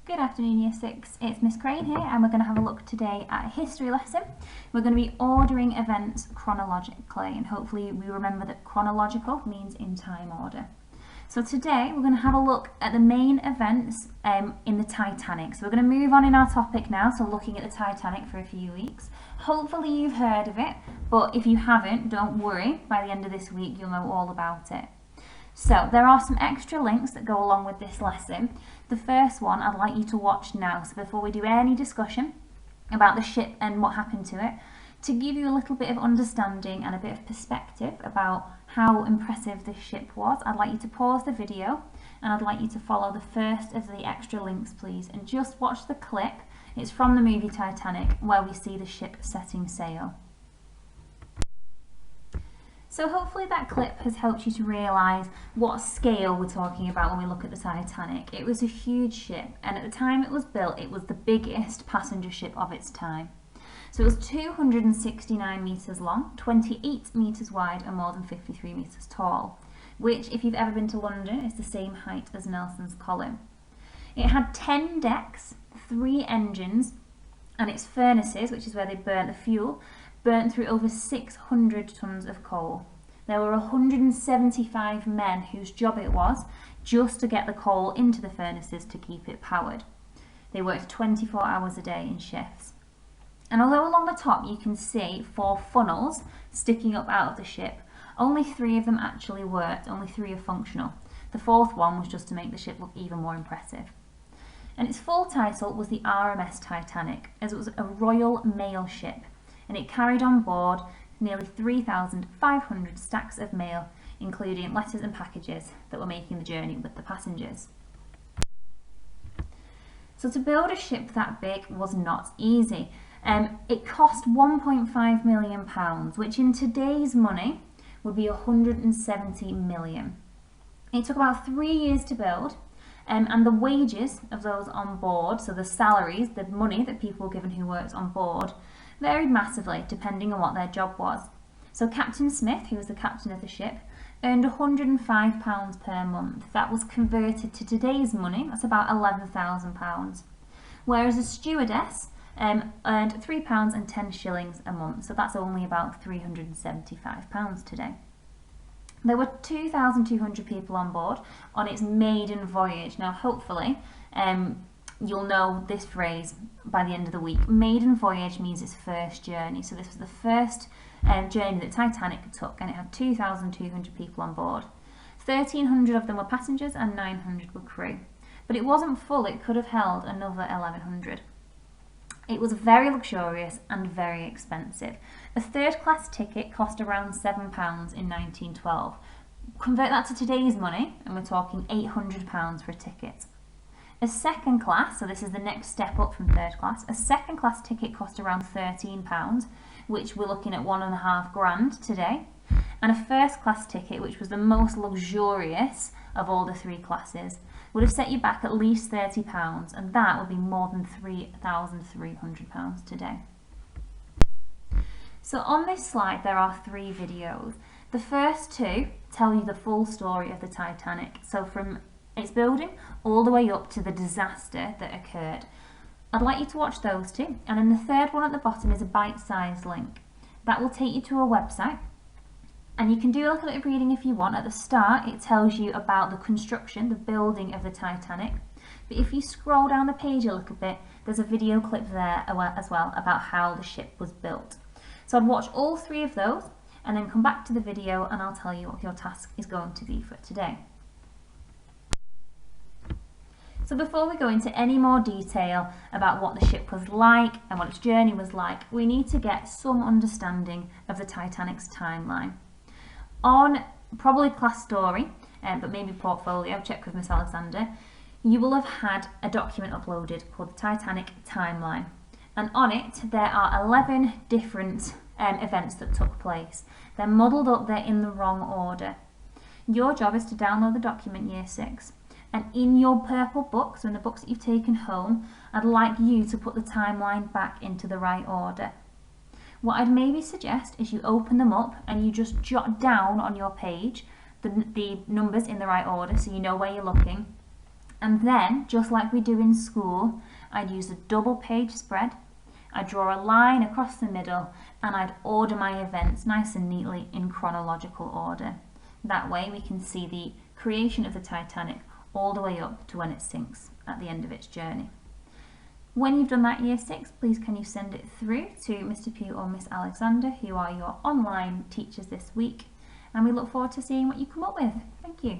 Good afternoon, Year 6. It's Miss Crane here, and we're going to have a look today at a history lesson. We're going to be ordering events chronologically, and hopefully we remember that chronological means in time order. So today we're going to have a look at the main events in the Titanic. So we're going to move on in our topic now, so looking at the Titanic for a few weeks. Hopefully you've heard of it, but if you haven't, don't worry. By the end of this week you'll know all about it. So there are some extra links that go along with this lesson. The first one I'd like you to watch now, so before we do any discussion about the ship and what happened to it, to give you a little bit of understanding and a bit of perspective about how impressive this ship was, I'd like you to pause the video and I'd like you to follow the first of the extra links, please, and just watch the clip. It's from the movie Titanic, where we see the ship setting sail. So hopefully that clip has helped you to realise what scale we're talking about when we look at the Titanic. It was a huge ship, and at the time it was built, it was the biggest passenger ship of its time. So it was 269 metres long, 28 metres wide and more than 53 metres tall, which, if you've ever been to London, is the same height as Nelson's Column. It had 10 decks, 3 engines, and its furnaces, which is where they burnt the fuel, burnt through over 600 tonnes of coal. There were 175 men whose job it was just to get the coal into the furnaces to keep it powered. They worked 24 hours a day in shifts. And although along the top you can see 4 funnels sticking up out of the ship, only 3 of them actually worked, only 3 are functional. The 4th one was just to make the ship look even more impressive. And its full title was the Rms Titanic, as it was a Royal Mail ship, and it carried on board nearly 3,500 stacks of mail, including letters and packages that were making the journey with the passengers. So to build a ship that big was not easy. It cost £1.5 million, which in today's money would be 170 million. It took about 3 years to build, and the wages of those on board, so the salaries, the money that people were given who worked on board, varied massively depending on what their job was. So Captain Smith, who was the captain of the ship, earned £105 per month. That was converted to today's money, that's about £11,000. Whereas a stewardess earned £3 and 10 shillings a month, so that's only about £375 today. There were 2,200 people on board on its maiden voyage. Now hopefully you'll know this phrase by the end of the week. Maiden voyage means its first journey. So this was the first journey that Titanic took, and it had 2,200 people on board. 1,300 of them were passengers and 900 were crew. But it wasn't full, it could have held another 1,100. It was very luxurious and very expensive. A third-class ticket cost around £7 in 1912. Convert that to today's money, and we're talking £800 for a ticket. A second class, so this is the next step up from third class, a second class ticket cost around £13, which we're looking at £1.5 grand today. And a first class ticket, which was the most luxurious of all the 3 classes, would have set you back at least £30, and that would be more than £3,300 today. So on this slide there are 3 videos. The first 2 tell you the full story of the Titanic, so from its building all the way up to the disaster that occurred. I'd like you to watch those 2, and then the third one at the bottom is a bite-sized link. That will take you to a website, and you can do a little bit of reading if you want. At the start it tells you about the construction, the building of the Titanic, but if you scroll down the page a little bit, there's a video clip there as well about how the ship was built. So I'd watch all 3 of those and then come back to the video and I'll tell you what your task is going to be for today. So before we go into any more detail about what the ship was like and what its journey was like, we need to get some understanding of the Titanic's timeline. On probably Class Story, but maybe Portfolio, check with Miss Alexander, you will have had a document uploaded called the Titanic Timeline. And on it there are 11 different events that took place. They're modelled up there in the wrong order. Your job is to download the document, Year 6. And in your purple books, so in the books that you've taken home, I'd like you to put the timeline back into the right order. What I'd maybe suggest is you open them up and you just jot down on your page the numbers in the right order so you know where you're looking. And then, just like we do in school, I'd use a double page spread. I'd draw a line across the middle and I'd order my events nice and neatly in chronological order. That way we can see the creation of the Titanic all the way up to when it sinks at the end of its journey. When you've done that Year 6, please can you send it through to Mr. Pugh or Miss Alexander, who are your online teachers this week, and we look forward to seeing what you come up with. Thank you.